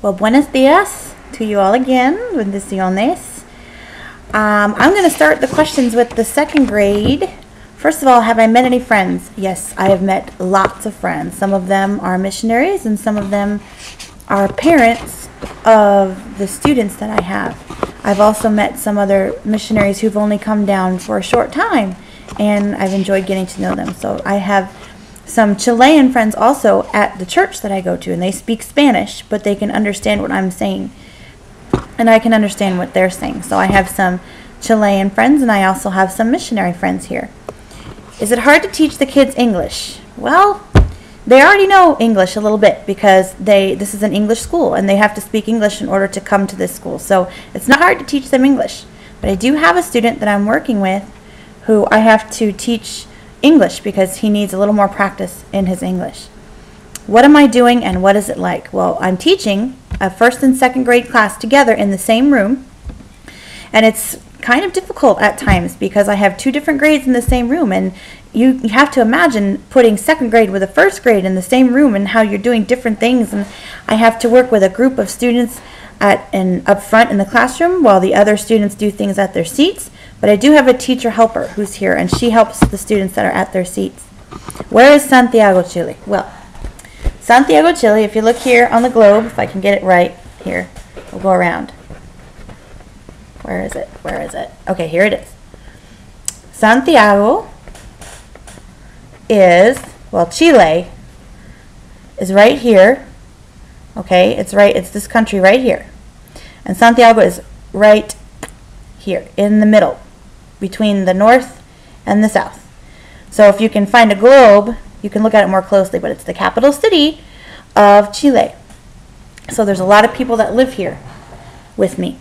Well, buenos dias to you all again. Bendiciones. I'm going to start the questions with the second grade. First of all, have I met any friends? Yes, I have met lots of friends. Some of them are missionaries and some of them are parents of the students that I have. I've also met some other missionaries who've only come down for a short time, and I've enjoyed getting to know them. So I have some Chilean friends also at the church that I go to, and they speak Spanish, but they can understand what I'm saying, and I can understand what they're saying. So I have some Chilean friends, and I also have some missionary friends here. Is it hard to teach the kids English? Well, they already know English a little bit because this is an English school, and they have to speak English in order to come to this school. So it's not hard to teach them English. But I do have a student that I'm working with who I have to teach English because he needs a little more practice in his English. What am I doing and what is it like? Well, I'm teaching a first and second grade class together in the same room, and it's kind of difficult at times because I have two different grades in the same room, and you have to imagine putting second grade with a first grade in the same room and how you're doing different things, and I have to work with a group of students up front in the classroom while the other students do things at their seats. But I do have a teacher helper who's here, and she helps the students that are at their seats. Where is Santiago, Chile? Well, Santiago, Chile, if you look here on the globe, if I can get it right here, we'll go around. Where is it? Where is it? Okay, here it is. Santiago is, well, Chile is right here. Okay, it's this country right here. And Santiago is right here in the middle between the north and the south. So if you can find a globe, you can look at it more closely, but it's the capital city of Chile. So there's a lot of people that live here with me.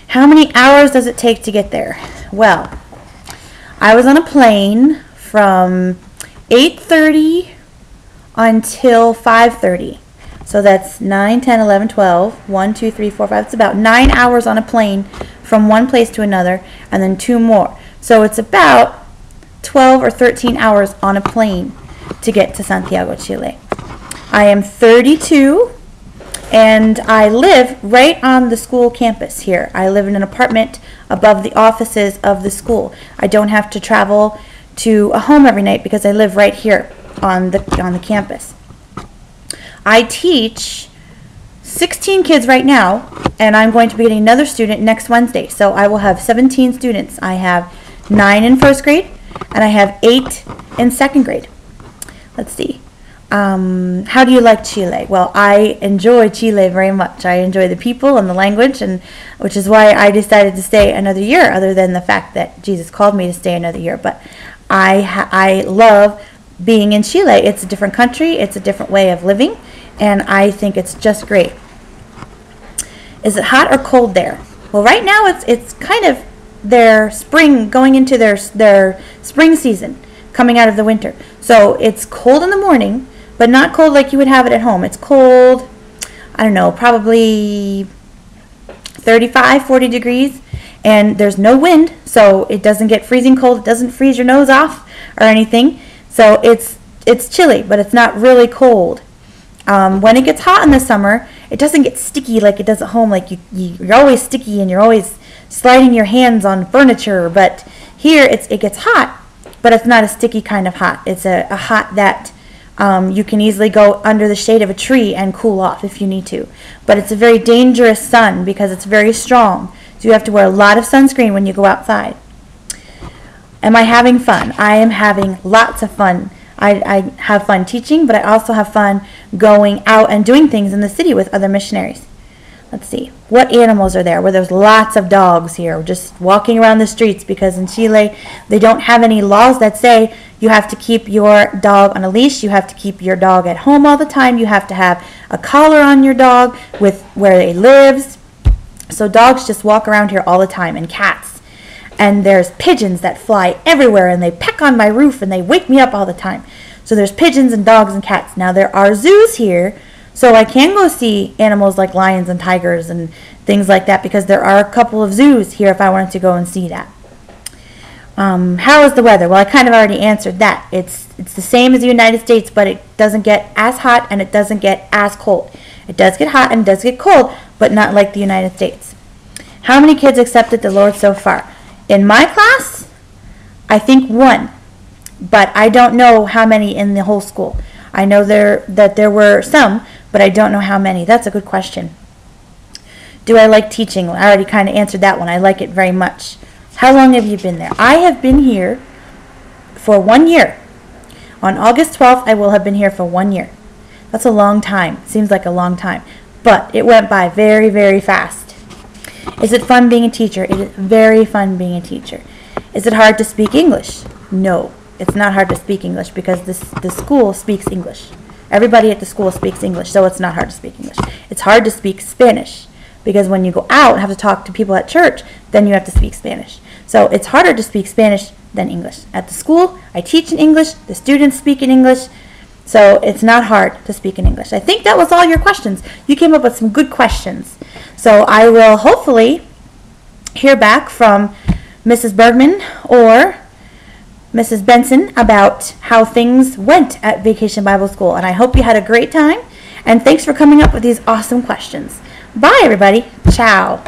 How many hours does it take to get there? Well, I was on a plane from 8:30 until 5:30. So that's 9, 10, 11, 12, 1, 2, 3, 4, 5. It's about 9 hours on a plane from one place to another, and then 2 more. So it's about 12 or 13 hours on a plane to get to Santiago, Chile. I am 32, and I live right on the school campus here. I live in an apartment above the offices of the school. I don't have to travel to a home every night because I live right here on the campus. I teach 16 kids right now, and I'm going to be getting another student next Wednesday. So I will have 17 students. I have 9 in first grade, and I have 8 in second grade. Let's see. How do you like Chile? Well, I enjoy Chile very much. I enjoy the people and the language, and which is why I decided to stay another year, other than the fact that Jesus called me to stay another year. But I love being in Chile. It's a different country. It's a different way of living, and I think it's just great. Is it hot or cold there? Well, right now it's kind of their spring, going into their spring season, coming out of the winter. So it's cold in the morning, but not cold like you would have it at home. It's cold, I don't know, probably 35, 40 degrees, and there's no wind, so it doesn't get freezing cold. It doesn't freeze your nose off or anything. So it's chilly, but it's not really cold. When it gets hot in the summer, it doesn't get sticky like it does at home. Like you're always sticky and you're always sliding your hands on furniture. But here it gets hot, but it's not a sticky kind of hot. It's a hot that you can easily go under the shade of a tree and cool off if you need to. But it's a very dangerous sun because it's very strong. So you have to wear a lot of sunscreen when you go outside. Am I having fun? I am having lots of fun. I have fun teaching, but I also have fun going out and doing things in the city with other missionaries. Let's see. What animals are there? Well, there's lots of dogs here just walking around the streets because in Chile they don't have any laws that say you have to keep your dog on a leash. You have to keep your dog at home all the time. You have to have a collar on your dog with where it lives. So dogs just walk around here all the time, and cats. And there's pigeons that fly everywhere, and they peck on my roof, and they wake me up all the time. So there's pigeons and dogs and cats. Now there are zoos here, so I can go see animals like lions and tigers and things like that because there are a couple of zoos here if I wanted to go and see that. How is the weather? Well, I kind of already answered that. It's the same as the United States, but it doesn't get as hot and it doesn't get as cold. It does get hot and it does get cold, but not like the United States. How many kids accepted the Lord so far? In my class, I think 1, but I don't know how many in the whole school. I know that there were some, but I don't know how many. That's a good question. Do I like teaching? I already kind of answered that one. I like it very much. How long have you been there? I have been here for 1 year. On August 12th, I will have been here for 1 year. That's a long time. Seems like a long time. But it went by very, very fast. Is it fun being a teacher? It is very fun being a teacher. Is it hard to speak English? No, it's not hard to speak English because the school speaks English. Everybody at the school speaks English, so it's not hard to speak English. It's hard to speak Spanish because when you go out and have to talk to people at church, then you have to speak Spanish. So it's harder to speak Spanish than English. At the school, I teach in English, the students speak in English, so it's not hard to speak in English. I think that was all your questions. You came up with some good questions. So I will hopefully hear back from Mrs. Bergman or Mrs. Benson about how things went at Vacation Bible School. And I hope you had a great time. And thanks for coming up with these awesome questions. Bye, everybody. Ciao.